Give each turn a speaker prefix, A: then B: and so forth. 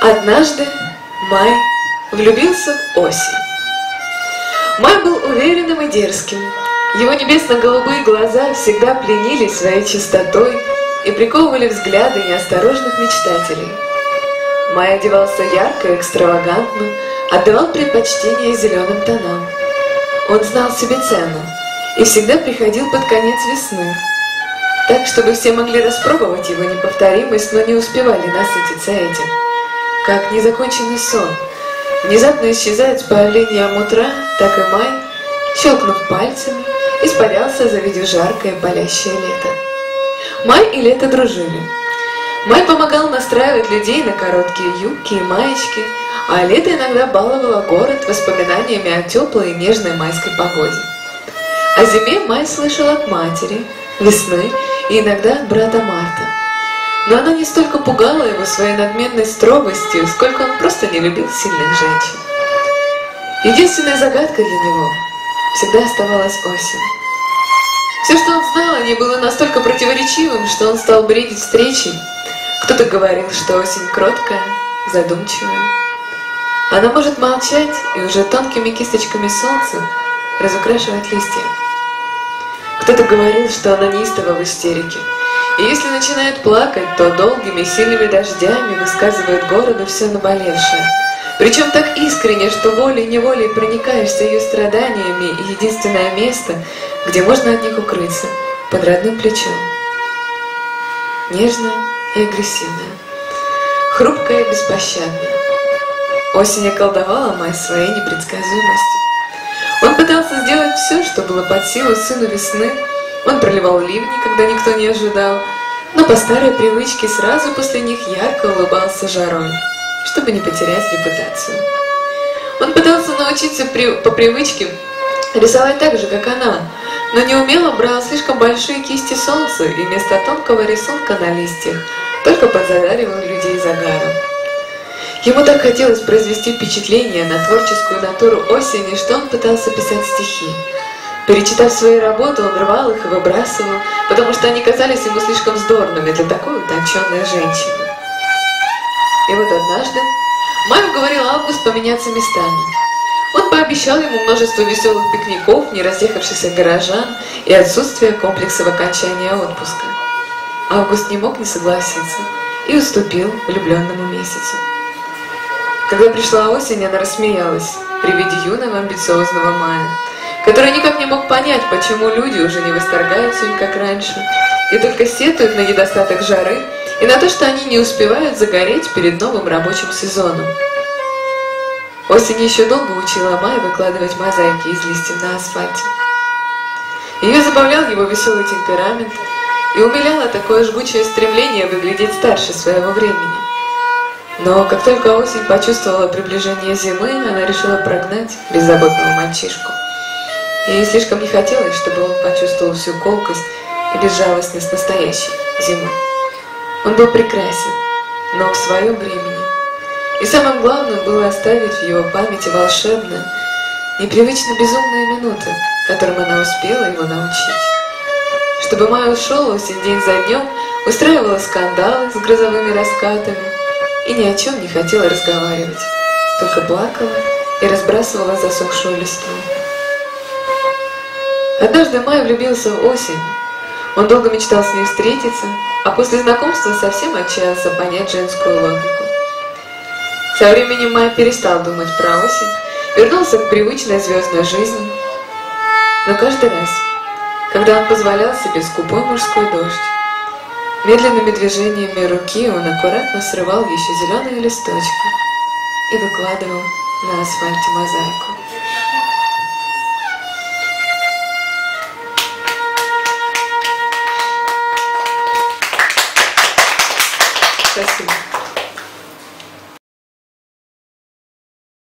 A: Однажды Май влюбился в осень. Май был уверенным и дерзким. Его небесно-голубые глаза всегда пленили своей чистотой и приковывали взгляды неосторожных мечтателей. Май одевался ярко и экстравагантно, отдавал предпочтение зеленым тонам. Он знал себе цену и всегда приходил под конец весны, так, чтобы все могли распробовать его неповторимость, но не успевали насытиться этим. Как незаконченный сон внезапно исчезает с появлением утра, так и Май, щелкнув пальцами, испарялся, завидев жаркое палящее лето. Май и лето дружили. Май помогал настраивать людей на короткие юбки и маечки, а лето иногда баловало город воспоминаниями о теплой и нежной майской погоде. О зиме Май слышал от матери, весны и иногда от брата Марта. Но она не столько пугала его своей надменной строгостью, сколько он просто не любил сильных женщин. Единственной загадкой для него всегда оставалась осень. Все, что он знал о ней, было настолько противоречивым, что он стал бредить встречей. Кто-то говорил, что осень кроткая, задумчивая. Она может молчать и уже тонкими кисточками солнца разукрашивать листья. Кто-то говорил, что она неистова в истерике. И если начинает плакать, то долгими сильными дождями высказывает городу все наболевшее. Причем так искренне, что волей-неволей проникаешься ее страданиями, и единственное место, где можно от них укрыться, под родным плечом. Нежная и агрессивная, хрупкая и беспощадная. Осень околдовала Май своей непредсказуемостью. Он пытался сделать все, что было под силу сыну весны. Он проливал ливни, когда никто не ожидал, но по старой привычке сразу после них ярко улыбался жарой, чтобы не потерять репутацию. Он пытался научиться по привычке рисовать так же, как она, но неумело брал слишком большие кисти солнца и вместо тонкого рисунка на листьях только подзадаривал людей загаром. Ему так хотелось произвести впечатление на творческую натуру осени, что он пытался писать стихи. Перечитав свои работы, он рвал их и выбрасывал, потому что они казались ему слишком вздорными для такой утонченной женщины. И вот однажды Май уговорил Август поменяться местами. Он пообещал ему множество веселых пикников, не разъехавшихся горожан и отсутствие комплексов окончания отпуска. Август не мог не согласиться и уступил влюбленному месяцу. Когда пришла осень, она рассмеялась при виде юного амбициозного Мая, который никак не мог понять, почему люди уже не восторгаются им, как раньше, и только сетуют на недостаток жары и на то, что они не успевают загореть перед новым рабочим сезоном. Осень еще долго учила Май выкладывать мозаики из листьев на асфальте. Ее забавлял его веселый темперамент и умиляло такое жгучее стремление выглядеть старше своего времени. Но как только осень почувствовала приближение зимы, она решила прогнать беззаботного мальчишку. Ей слишком не хотелось, чтобы он почувствовал всю колкость и безжалостность настоящей зимы. Он был прекрасен, но в своем времени. И самым главным было оставить в его памяти волшебные, непривычно безумные минуты, которым она успела его научить. Чтобы Май ушел, осень день за днем устраивала скандалы с грозовыми раскатами и ни о чем не хотела разговаривать, только плакала и разбрасывала засохшую листву. Однажды Май влюбился в осень. Он долго мечтал с ней встретиться, а после знакомства совсем отчаялся понять женскую логику. Со временем Май перестал думать про осень, вернулся к привычной звездной жизни. Но каждый раз, когда он позволял себе скупой мужской дождь, медленными движениями руки он аккуратно срывал еще зеленые листочки и выкладывал на асфальте мозаику.